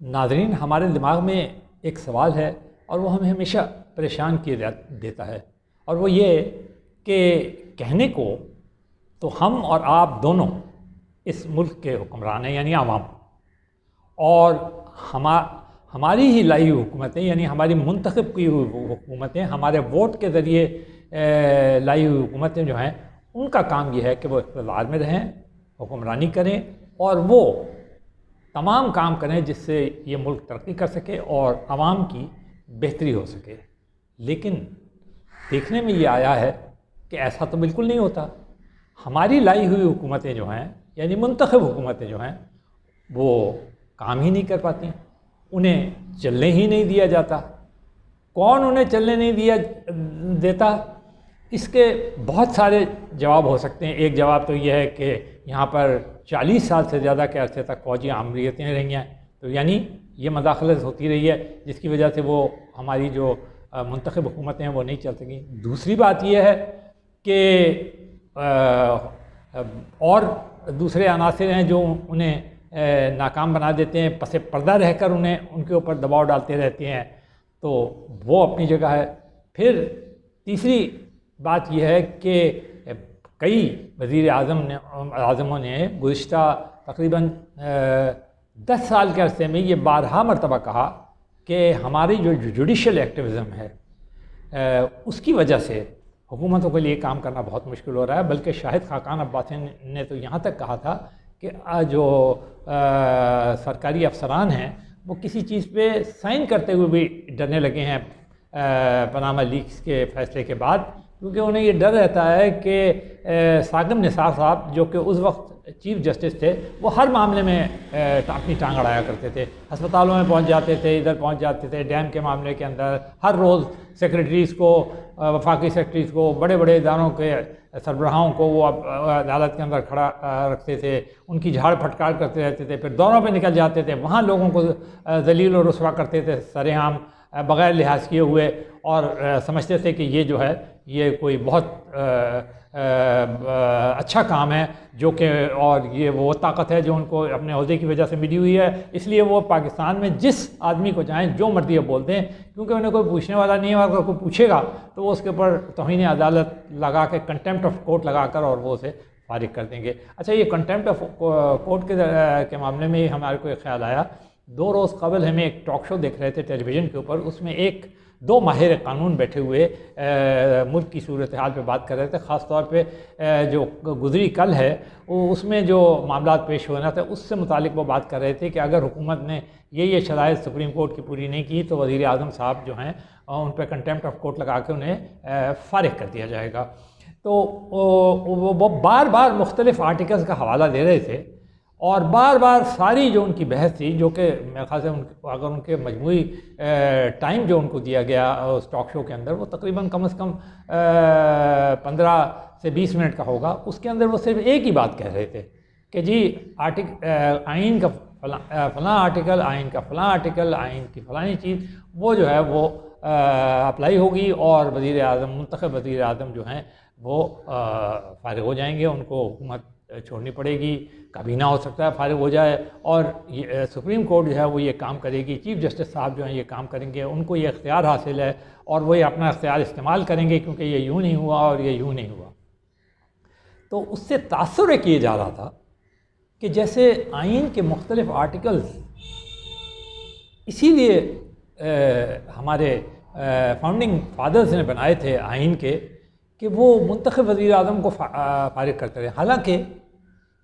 ناظرین، ہمارے دماغ میں ایک سوال ہے اور وہ ہمیں ہمیشہ پریشان کیے دیتا ہے، اور وہ یہ کہ کہنے کو تو ہم اور آپ دونوں اس ملک کے حکمران ہیں یعنی عوام، اور ہماری ہی لائی ہوئی حکومتیں یعنی ہماری منتخب کی ہوئی حکومتیں، ہمارے ووٹ کے ذریعے لائی ہوئی حکومتیں جو ہیں، ان کا کام یہ ہے کہ وہ اقتدار میں رہیں، حکمرانی کریں اور وہ تمام کام کریں جس سے یہ ملک ترقی کر سکے اور عوام کی بہتری ہو سکے۔ لیکن دیکھنے میں یہ آیا ہے کہ ایسا تو بالکل نہیں ہوتا۔ ہماری لائی ہوئی حکومتیں جو ہیں یعنی منتخب حکومتیں جو ہیں وہ کام ہی نہیں کر پاتی، انہیں چلنے ہی نہیں دیا جاتا۔ کون انہیں چلنے نہیں دیتا؟ اس کے بہت سارے جواب ہو سکتے ہیں۔ ایک جواب تو یہ ہے کہ یہاں پر 40 سال سے زیادہ کے عرصے تک فوجی آمریتیں رہی ہیں، تو یعنی یہ مداخلت ہوتی رہی ہے جس کی وجہ سے وہ ہماری جو منتخب حکومتیں ہیں وہ نہیں چل سکیں۔ دوسری بات یہ ہے کہ اور دوسرے عناصر ہیں جو انہیں ناکام بنا دیتے ہیں، پس پردہ رہ کر ان کے اوپر دباؤ ڈالتے رہتے ہیں، تو وہ اپنی جگہ ہے۔ پھر تیسری بات یہ ہے کہ کئی وزیر اعظموں نے گزشتہ تقریباً 10 سال کے عرصے میں یہ بارہا مرتبہ کہا کہ ہماری جو جوڈیشل ایکٹیویزم ہے اس کی وجہ سے حکومتوں کے لیے کام کرنا بہت مشکل ہو رہا ہے۔ بلکہ شاہد خاقان عباسی نے تو یہاں تک کہا تھا کہ جو سرکاری افسران ہیں وہ کسی چیز پہ سائن کرتے ہوئے بھی ڈرنے لگے ہیں پاناما لیکس کے فیصلے کے بعد، کیونکہ انہیں یہ ڈر رہتا ہے کہ ساغم نثار صاحب جو کہ اس وقت چیف جسٹس تھے، وہ ہر معاملے میں اپنی ٹانگ اڑایا کرتے تھے، ہسپتالوں میں پہنچ جاتے تھے، ادھر پہنچ جاتے تھے، ڈیم کے معاملے کے اندر ہر روز سیکرٹریز کو، وفاقی سیکرٹریز کو، بڑے بڑے اداروں کے سربراہوں کو وہ عدالت کے اندر کھڑا رکھتے تھے، ان کی جھاڑ پھٹکار کرتے رہتے تھے، پھر دوروں پہ نکل جاتے تھے، وہاں لوگوں کو ذلیل و رسوا کرتے تھے سر عام بغیر لحاظ کیے ہوئے، اور سمجھتے تھے کہ یہ جو ہے یہ کوئی بہت اچھا کام ہے، جو کہ اور یہ وہ طاقت ہے جو ان کو اپنے عہدے کی وجہ سے ملی ہوئی ہے، اس لیے وہ پاکستان میں جس آدمی کو چاہیں جو مرضی وہ بولتے ہیں، کیونکہ انہیں کوئی پوچھنے والا نہیں ہے۔ اگر کوئی پوچھے گا تو وہ اس کے اوپر توہین عدالت لگا کے کنٹیمپٹ آف کورٹ لگا کر اور وہ اسے فارغ کر دیں گے۔ اچھا، یہ کنٹیمپٹ آف کورٹ کے معاملے میں ہمارے کو ایک خیال آیا۔ 2 روز قبل ہمیں ایک ٹاک شو دیکھ رہے تھے ٹیلی ویژن کے اوپر، اس میں 2 ماہر قانون بیٹھے ہوئے ملک کی صورتحال پہ بات کر رہے تھے، خاص طور پہ جو گزری کل ہے اس میں جو معاملات پیش ہونا تھا اس سے متعلق وہ بات کر رہے تھے کہ اگر حکومت نے یہ شرائط سپریم کورٹ کی پوری نہیں کی تو وزیر اعظم صاحب جو ہیں ان پہ کنٹیمپٹ آف کورٹ لگا کے انہیں فارغ کر دیا جائے گا۔ تو وہ بار بار مختلف آرٹیکلز کا حوالہ دے رہے تھے، اور بار بار ساری جو ان کی بحث تھی، جو کہ میرے خیال سے اگر ان کے مجموعی ٹائم جو ان کو دیا گیا اس ٹاک شو کے اندر وہ تقریباً کم از کم 15 سے 20 منٹ کا ہوگا، اس کے اندر وہ صرف ایک ہی بات کہہ رہے تھے کہ جی آئین کا فلاں آرٹیکل، آئین کا فلاں آرٹیکل، آئین کی فلانی چیز وہ جو ہے وہ اپلائی ہوگی، اور وزیر اعظم، منتخب وزیر اعظم جو ہیں وہ فارغ ہو جائیں گے، ان کو حکومت چھوڑنی پڑے گی، کبھی نہ ہو سکتا ہے فارغ ہو جائے، اور سپریم کورٹ جو ہے وہ یہ کام کرے گی، چیف جسٹس صاحب جو ہیں یہ کام کریں گے، ان کو یہ اختیار حاصل ہے اور وہ یہ اپنا اختیار استعمال کریں گے، کیونکہ یہ یوں نہیں ہوا اور یہ یوں نہیں ہوا۔ تو اس سے تاثر یہ کیا جا رہا تھا کہ جیسے آئین کے مختلف آرٹیکلز اسی لیے ہمارے فاؤنڈنگ فادرز نے بنائے تھے آئین کے کہ وہ منتخب وزیر اعظم کو فارغ کرتے رہے۔ حالانکہ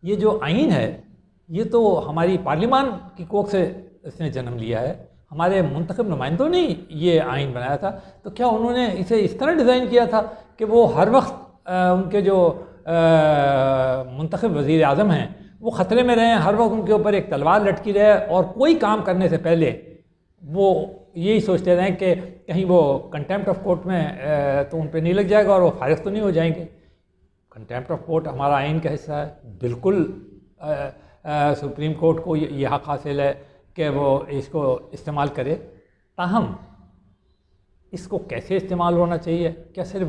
یہ جو آئین ہے یہ تو ہماری پارلیمان کی کوکھ سے اس نے جنم لیا ہے، ہمارے منتخب نمائندوں نے یہ آئین بنایا تھا، تو کیا انہوں نے اسے اس طرح ڈیزائن کیا تھا کہ وہ ہر وقت ان کے جو منتخب وزیر اعظم ہیں وہ خطرے میں رہیں، ہر وقت ان کے اوپر ایک تلوار لٹکی رہے، اور کوئی کام کرنے سے پہلے وہ یہی سوچتے رہیں کہ کہیں وہ کنٹیمپٹ آف کورٹ میں تو ان پہ نہیں لگ جائے گا اور وہ فارغ تو نہیں ہو جائیں گے۔ کنٹیمپٹ آف کورٹ ہمارا آئین کا حصہ ہے، بالکل سپریم کورٹ کو یہ حق حاصل ہے کہ وہ اس کو استعمال کرے، تاہم اس کو کیسے استعمال ہونا چاہیے؟ کیا صرف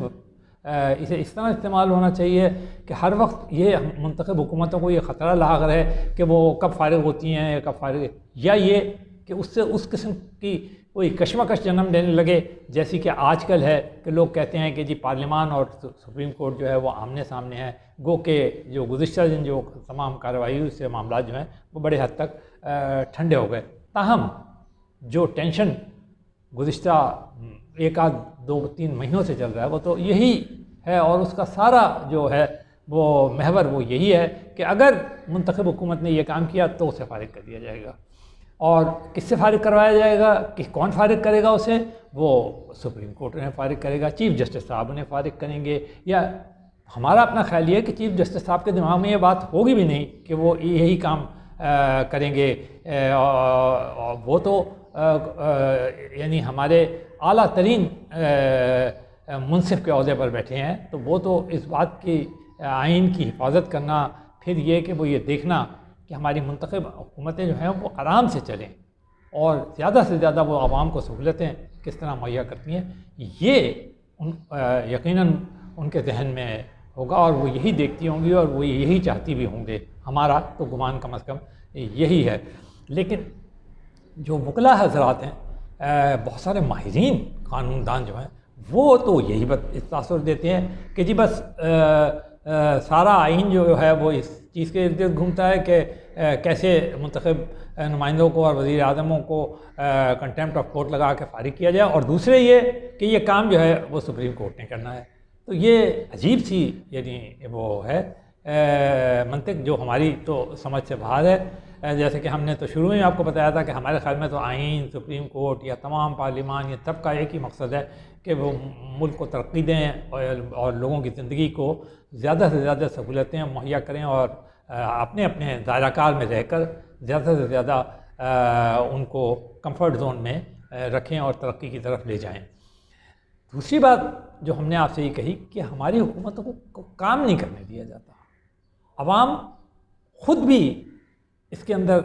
اسے اس طرح استعمال ہونا چاہیے کہ ہر وقت یہ منتخب حکومتوں کو یہ خطرہ لاحق رہے کہ وہ کب فارغ ہوتی ہیں یا کب فارغ، یا یہ کہ اس سے اس قسم کی کوئی کشمکش جنم دینے لگے جیسی کہ آج کل ہے، کہ لوگ کہتے ہیں کہ جی پارلیمان اور سپریم کورٹ جو ہے وہ آمنے سامنے ہے، گو کہ جو گزشتہ دن جو تمام کارروائی سے معاملات جو ہیں وہ بڑے حد تک ٹھنڈے ہو گئے۔ تاہم جو ٹینشن گزشتہ 1-2-3 مہینوں سے چل رہا ہے وہ تو یہی ہے، اور اس کا سارا جو ہے وہ محور وہ یہی ہے کہ اگر منتخب حکومت نے یہ کام کیا تو اسے فارغ کر دیا جائے گا، اور کس سے فارغ کروایا جائے گا، کہ کون فارغ کرے گا اسے، وہ سپریم کورٹ انہیں فارغ کرے گا، چیف جسٹس صاحب انہیں فارغ کریں گے، یا ہمارا اپنا خیال یہ ہے کہ چیف جسٹس صاحب کے دماغ میں یہ بات ہوگی بھی نہیں کہ وہ یہی کام کریں گے، وہ تو یعنی ہمارے اعلیٰ ترین منصف کے عہدے پر بیٹھے ہیں، تو وہ تو اس بات کی آئین کی حفاظت کرنا، پھر یہ کہ وہ یہ دیکھنا کہ ہماری منتخب حکومتیں جو ہیں وہ آرام سے چلیں اور زیادہ سے زیادہ وہ عوام کو سہولتیں کس طرح مہیا کرتی ہیں، یہ یقیناً ان کے ذہن میں ہوگا، اور وہ یہی دیکھتی ہوں گی اور وہ یہی چاہتی بھی ہوں گے، ہمارا تو گمان کم از کم یہی ہے۔ لیکن جو وکلاء حضرات ہیں، بہت سارے ماہرین قانون دان جو ہیں، وہ تو یہی تاثر دیتے ہیں کہ جی بس سارا آئین جو ہے وہ اس چیز کے ارد گرد گھومتا ہے کہ کیسے منتخب نمائندوں کو اور وزیر اعظموں کو کنٹیمپٹ آف کورٹ لگا کے فارغ کیا جائے، اور دوسرے یہ کہ یہ کام جو ہے وہ سپریم کورٹ نے کرنا ہے۔ تو یہ عجیب سی یعنی وہ ہے منطق جو ہماری تو سمجھ سے باہر ہے۔ جیسے کہ ہم نے تو شروع میں آپ کو بتایا تھا کہ ہمارے خیال میں تو آئین، سپریم کورٹ یا تمام پارلیمان، یہ سب کا ایک ہی مقصد ہے کہ وہ ملک کو ترقی دیں اور لوگوں کی زندگی کو زیادہ سے زیادہ سہولتیں مہیا کریں، اور اپنے اپنے دائرہ کار میں رہ کر زیادہ سے زیادہ ان کو کمفرٹ زون میں رکھیں اور ترقی کی طرف لے جائیں۔ دوسری بات جو ہم نے آپ سے یہ کہی کہ ہماری حکومتوں کو کام نہیں کرنے دیا جاتا، عوام خود بھی اس کے اندر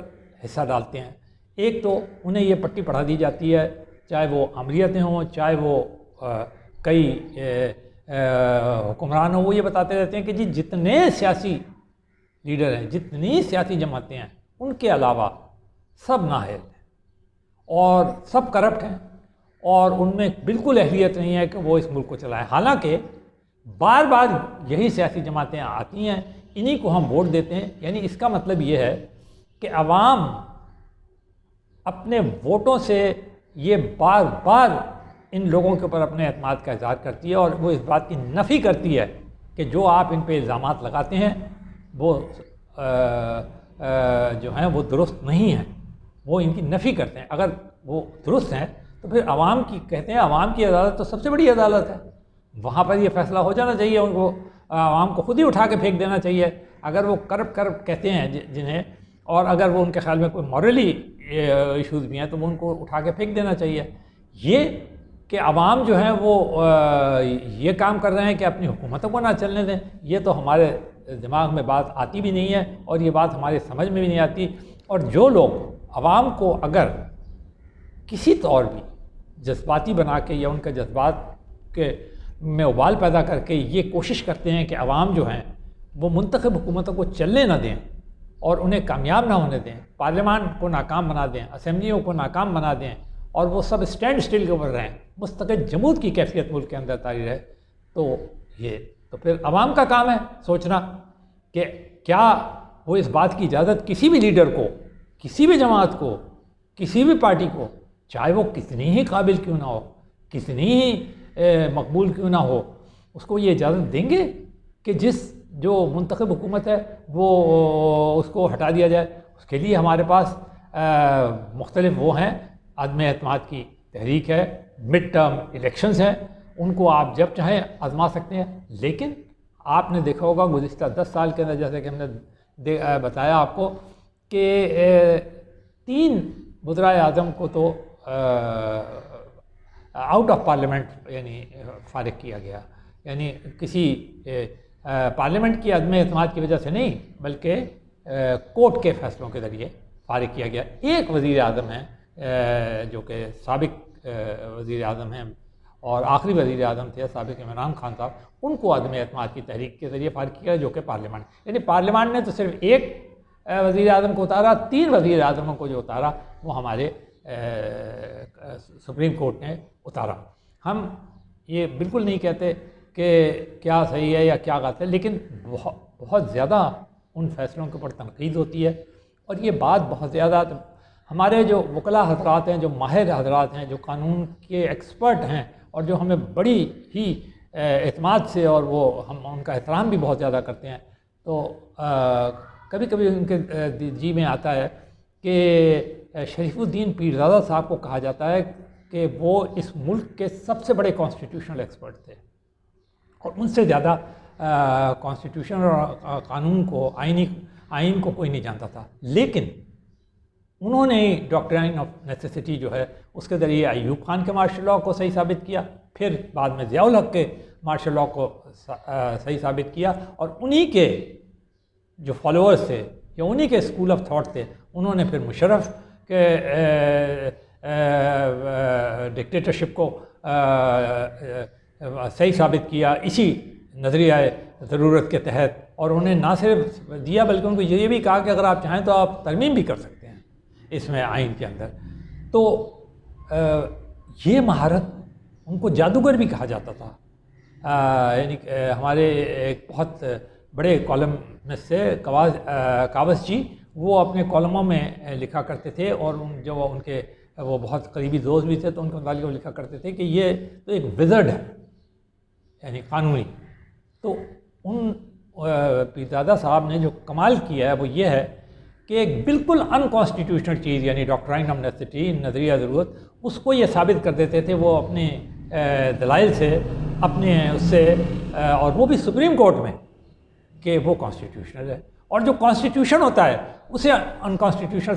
حصہ ڈالتے ہیں۔ ایک تو انہیں یہ پٹی پڑھا دی جاتی ہے، چاہے وہ امریتیں ہوں، چاہے وہ کئی حکمران ہوں، وہ یہ بتاتے رہتے ہیں کہ جی جتنے سیاسی لیڈر ہیں، جتنی سیاسی جماعتیں ہیں، ان کے علاوہ سب نااہل ہیں اور سب کرپٹ ہیں، اور ان میں بالکل اہلیت نہیں ہے کہ وہ اس ملک کو چلائیں۔ حالانکہ بار بار یہی سیاسی جماعتیں آتی ہیں، انہی کو ہم ووٹ دیتے ہیں، یعنی اس کا مطلب یہ ہے کہ عوام اپنے ووٹوں سے یہ بار بار ان لوگوں کے اوپر اپنے اعتماد کا اظہار کرتی ہے، اور وہ اس بات کی نفی کرتی ہے کہ جو آپ ان پہ الزامات لگاتے ہیں وہ جو ہیں وہ درست نہیں ہیں، وہ ان کی نفی کرتے ہیں۔ اگر وہ درست ہیں تو پھر عوام کی کہتے ہیں، عوام کی عدالت تو سب سے بڑی عدالت ہے، وہاں پر یہ فیصلہ ہو جانا چاہیے، ان کو عوام کو خود ہی اٹھا کے پھینک دینا چاہیے اگر وہ کرپٹ کہتے ہیں جنہیں، اور اگر وہ ان کے خیال میں کوئی مورلی ایشوز بھی ہیں تو وہ ان کو اٹھا کے پھینک دینا چاہیے۔ یہ کہ عوام جو ہیں وہ یہ کام کر رہے ہیں کہ اپنی حکومتوں کو نہ چلنے دیں، یہ تو ہمارے دماغ میں بات آتی بھی نہیں ہے، اور یہ بات ہماری سمجھ میں بھی نہیں آتی۔ اور جو لوگ عوام کو اگر کسی طور بھی جذباتی بنا کے یا ان کے جذبات کے میں ابال پیدا کر کے یہ کوشش کرتے ہیں کہ عوام جو ہیں وہ منتخب حکومتوں کو چلنے نہ دیں اور انہیں کامیاب نہ ہونے دیں، پارلیمان کو ناکام بنا دیں، اسمبلیوں کو ناکام بنا دیں، اور وہ سب اسٹینڈ سٹل کے اوپر رہیں، مستقل جمود کی کیفیت ملک کے اندر طاری رہے، تو پھر عوام کا کام ہے سوچنا کہ کیا وہ اس بات کی اجازت کسی بھی لیڈر کو، کسی بھی جماعت کو، کسی بھی پارٹی کو، چاہے وہ کتنی ہی قابل کیوں نہ ہو، کتنی ہی مقبول کیوں نہ ہو، اس کو یہ اجازت دیں گے کہ جو منتخب حکومت ہے وہ اس کو ہٹا دیا جائے؟ اس کے لیے ہمارے پاس مختلف وہ ہیں، عدم اعتماد کی تحریک ہے، مڈ ٹرم الیکشنز ہیں، ان کو آپ جب چاہیں آزما سکتے ہیں۔ لیکن آپ نے دیکھا ہوگا گزشتہ 10 سال کے اندر، جیسے کہ ہم نے بتایا آپ کو کہ 3 وزرائے اعظم کو تو آؤٹ آف پارلیمنٹ یعنی فارغ کیا گیا، یعنی کسی پارلیمنٹ کی عدم اعتماد کی وجہ سے نہیں بلکہ کورٹ کے فیصلوں کے ذریعے فارغ کیا گیا۔ ایک وزیر اعظم ہیں جو کہ سابق وزیر اعظم ہیں اور آخری وزیر اعظم تھے سابق عمران خان صاحب، ان کو عدم اعتماد کی تحریک کے ذریعے فارغ کیا، جو کہ پارلیمنٹ، یعنی پارلیمنٹ نے تو صرف ایک وزیر اعظم کو اتارا، 3 وزیر اعظموں کو جو اتارا وہ ہمارے سپریم کورٹ نے اتارا. ہم یہ بالکل نہیں کہتے کہ کیا صحیح ہے یا کیا غلط ہے، لیکن بہت زیادہ ان فیصلوں کے اوپر تنقید ہوتی ہے. اور یہ بات بہت زیادہ ہمارے جو وکلاء حضرات ہیں، جو ماہر حضرات ہیں، جو قانون کے ایکسپرٹ ہیں، اور جو ہمیں بڑی ہی اعتماد سے، اور وہ ہم ان کا احترام بھی بہت زیادہ کرتے ہیں، تو کبھی کبھی ان کے جی میں آتا ہے کہ شریف الدین پیرزادہ صاحب کو کہا جاتا ہے کہ وہ اس ملک کے سب سے بڑے کانسٹیٹیوشنل ایکسپرٹ تھے، اور ان سے زیادہ کانسٹیٹیوشن اور قانون کو، آئین کو کوئی نہیں جانتا تھا. لیکن انہوں نے ڈاکٹرائن آف نیسیسٹی جو ہے اس کے ذریعے ایوب خان کے مارشل لاء کو صحیح ثابت کیا، پھر بعد میں ضیاء الحق کے مارشل لاء کو صحیح ثابت کیا، اور انہی کے جو فالوورز تھے یا انہی کے اسکول آف تھاٹ تھے، انہوں نے پھر مشرف کے ڈکٹیٹرشپ کو صحیح ثابت کیا اسی نظریہ ضرورت کے تحت. اور انہیں نہ صرف دیا بلکہ ان کو یہ بھی کہا کہ اگر آپ چاہیں تو آپ ترمیم بھی کر سکتے ہیں اس میں آئین کے اندر. تو یہ مہارت، ان کو جادوگر بھی کہا جاتا تھا. یعنی ہمارے ایک بہت بڑے کالم میں سے کاوس جی، وہ اپنے کالموں میں لکھا کرتے تھے، اور جو ان کے وہ بہت قریبی دوست بھی تھے تو ان کے متعلق وہ لکھا کرتے تھے کہ یہ تو ایک وزرڈ ہے، یعنی قانونی. تو ان پیرزادہ صاحب نے جو کمال کیا ہے وہ یہ ہے کہ ایک بالکل انکانسٹیٹیوشنل چیز، یعنی ڈاکٹرائن آف نیسیسٹی، نظریہ ضرورت، اس کو یہ ثابت کر دیتے تھے وہ اپنے دلائل سے، اپنے اس سے، اور وہ بھی سپریم کورٹ میں، کہ وہ کانسٹیٹیوشنل ہے. اور جو کانسٹیٹیوشن ہوتا ہے اسے انکانسٹیٹیوشنل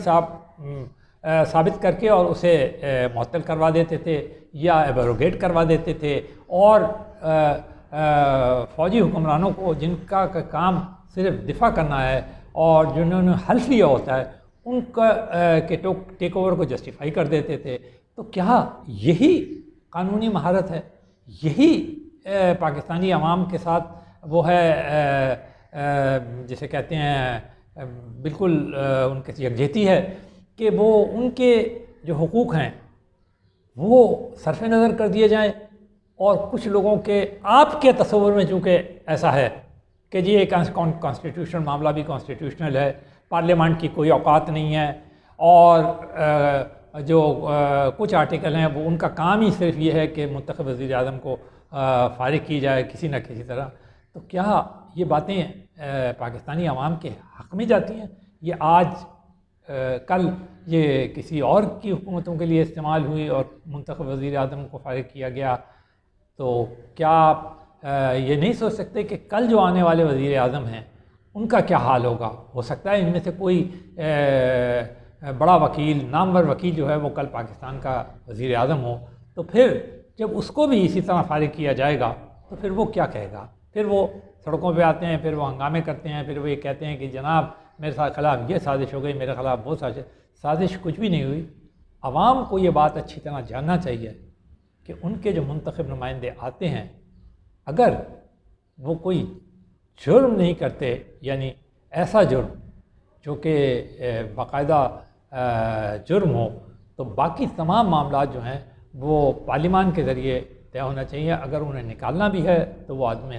ثابت کر کے اور اسے معطل کروا دیتے تھے یا ایبروگیٹ کروا دیتے تھے. اور فوجی حکمرانوں کو، جن کا کام صرف دفاع کرنا ہے اور جنہوں نے حلف لیا ہوتا ہے، ان کا کے ٹیک اوور کو جسٹیفائی کر دیتے تھے. تو کیا یہی قانونی مہارت ہے؟ یہی پاکستانی عوام کے ساتھ وہ ہے جسے کہتے ہیں بالکل ان کی یکجہتی ہے کہ وہ ان کے جو حقوق ہیں وہ صرف نظر کر دیے جائیں، اور کچھ لوگوں کے آپ کے تصور میں چونکہ ایسا ہے کہ جی ایک کانسٹیٹیوشنل معاملہ بھی کانسٹیٹیوشنل ہے، پارلیمنٹ کی کوئی اوقات نہیں ہے، اور جو کچھ آرٹیکل ہیں وہ ان کا کام ہی صرف یہ ہے کہ منتخب وزیر اعظم کو فارغ کی جائے کسی نہ کسی طرح. تو کیا یہ باتیں پاکستانی عوام کے حق میں جاتی ہیں؟ یہ آج کل یہ کسی اور کی حکومتوں کے لیے استعمال ہوئی اور منتخب وزیر اعظم کو فارغ کیا گیا. تو کیا آپ یہ نہیں سوچ سکتے کہ کل جو آنے والے وزیر اعظم ہیں ان کا کیا حال ہوگا؟ ہو سکتا ہے ان میں سے کوئی بڑا وکیل، نامور وکیل جو ہے وہ کل پاکستان کا وزیر اعظم ہو، تو پھر جب اس کو بھی اسی طرح فارغ کیا جائے گا تو پھر وہ کیا کہے گا؟ پھر وہ سڑکوں پہ آتے ہیں، پھر وہ ہنگامے کرتے ہیں، پھر وہ یہ کہتے ہیں کہ جناب میرے خلاف یہ سازش ہو گئی، میرے خلاف وہ سازش کچھ بھی نہیں ہوئی. عوام کو یہ بات اچھی طرح جاننا چاہیے کہ ان کے جو منتخب نمائندے آتے ہیں اگر وہ کوئی جرم نہیں کرتے، یعنی ایسا جرم جو کہ باقاعدہ جرم ہو، تو باقی تمام معاملات جو ہیں وہ پارلیمان کے ذریعے طے ہونا چاہیے. اگر انہیں نکالنا بھی ہے تو وہ عدم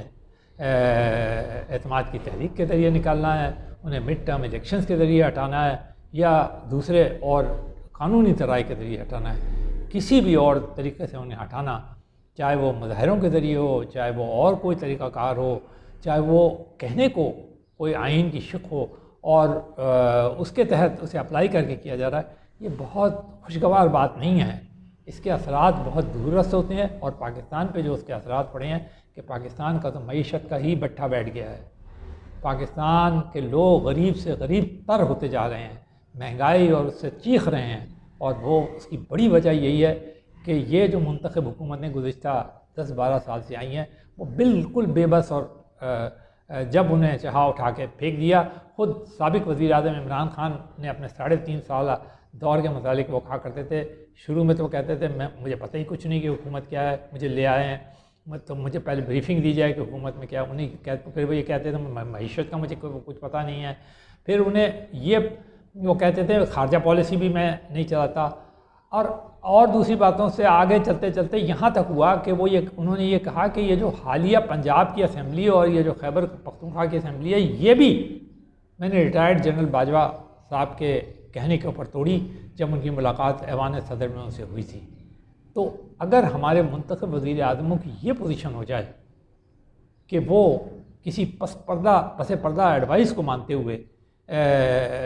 اعتماد کی تحریک کے ذریعے نکالنا ہے، انہیں مڈ ٹرم الیکشنز کے ذریعے ہٹانا ہے، یا دوسرے اور قانونی ذرائع کے ذریعے ہٹانا ہے. کسی بھی اور طریقے سے انہیں ہٹانا، چاہے وہ مظاہروں کے ذریعے ہو، چاہے وہ اور کوئی طریقہ کار ہو، چاہے وہ کہنے کو کوئی آئین کی شق ہو اور اس کے تحت اسے اپلائی کر کے کیا جا رہا ہے، یہ بہت خوشگوار بات نہیں ہے. اس کے اثرات بہت دور رس ہوتے ہیں، اور پاکستان پہ جو اس کے اثرات پڑے ہیں کہ پاکستان کا تو معیشت کا ہی بٹھا بیٹھ گیا ہے. پاکستان کے لوگ غریب سے غریب تر ہوتے جا رہے ہیں، مہنگائی اور اس سے چیخ رہے ہیں، اور وہ اس کی بڑی وجہ یہی ہے کہ یہ جو منتخب حکومتیں گزشتہ 10-12 سال سے آئی ہیں وہ بالکل بے بس، اور جب انہیں چاہا اٹھا کے پھینک دیا. خود سابق وزیر اعظم عمران خان نے اپنے 3.5 سالہ دور کے متعلق وہ کہا کرتے تھے، شروع میں تو وہ کہتے تھے مجھے پتہ ہی کچھ نہیں کہ حکومت کیا ہے، مجھے لے آئے ہیں تو مجھے پہلے بریفنگ دی جائے کہ حکومت میں کیا. پھر وہ یہ کہتے تھے معیشت کا مجھے کچھ پتہ نہیں ہے. پھر انہیں وہ کہتے تھے خارجہ پالیسی بھی میں نہیں چلاتا. اور دوسری باتوں سے آگے چلتے چلتے یہاں تک ہوا کہ انہوں نے یہ کہا کہ یہ جو حالیہ پنجاب کی اسمبلی اور یہ جو خیبر پختونخوا کی اسمبلی ہے یہ بھی میں نے ریٹائرڈ جنرل باجوہ صاحب کے کہنے کے اوپر توڑی جب ان کی ملاقات ایوان صدر میں ان سے ہوئی تھی۔ تو اگر ہمارے منتخب وزیر اعظموں کی یہ پوزیشن ہو جائے کہ وہ کسی پس پردہ ایڈوائس کو مانتے ہوئے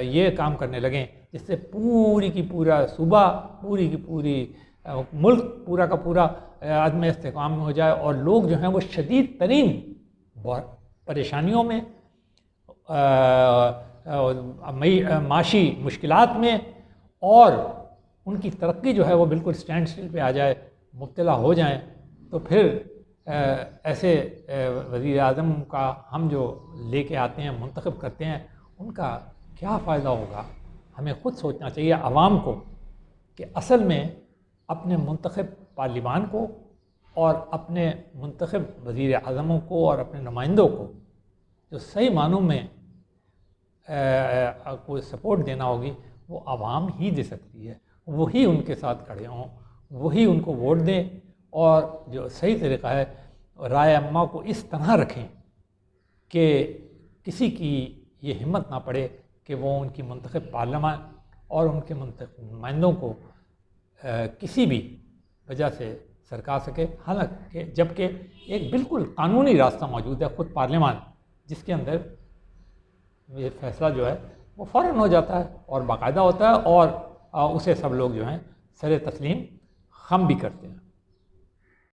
یہ کام کرنے لگیں جس سے پوری کی پورا صوبہ، پوری کی پوری ملک پورا کا پورا عدم استحکام میں ہو جائے اور لوگ جو ہیں وہ شدید ترین پریشانیوں میں، معاشی مشکلات میں، اور ان کی ترقی جو ہے وہ بالکل سٹینڈ سٹل پہ آ جائے، مبتلا ہو جائیں، تو پھر ایسے وزیر اعظم کا ہم جو لے کے آتے ہیں، منتخب کرتے ہیں، ان کا کیا فائدہ ہوگا؟ ہمیں خود سوچنا چاہیے عوام کو کہ اصل میں اپنے منتخب پارلیمان کو اور اپنے منتخب وزیر اعظموں کو اور اپنے نمائندوں کو جو صحیح معنوں میں کوئی سپورٹ دینا ہوگی وہ عوام ہی دے سکتی ہے، وہی ان کے ساتھ کھڑے ہوں، وہی ان کو ووٹ دیں، اور جو صحیح طریقہ ہے رائے عامہ کو اس طرح رکھیں کہ کسی کی یہ ہمت نہ پڑے کہ وہ ان کی منتخب پارلیمان اور ان کے منتخب نمائندوں کو کسی بھی وجہ سے سرکا سکے، حالانکہ جبکہ ایک بالکل قانونی راستہ موجود ہے، خود پارلیمان، جس کے اندر یہ فیصلہ جو ہے وہ فوراً ہو جاتا ہے اور باقاعدہ ہوتا ہے، اور اسے سب لوگ جو ہیں سر تسلیم خم بھی کرتے ہیں۔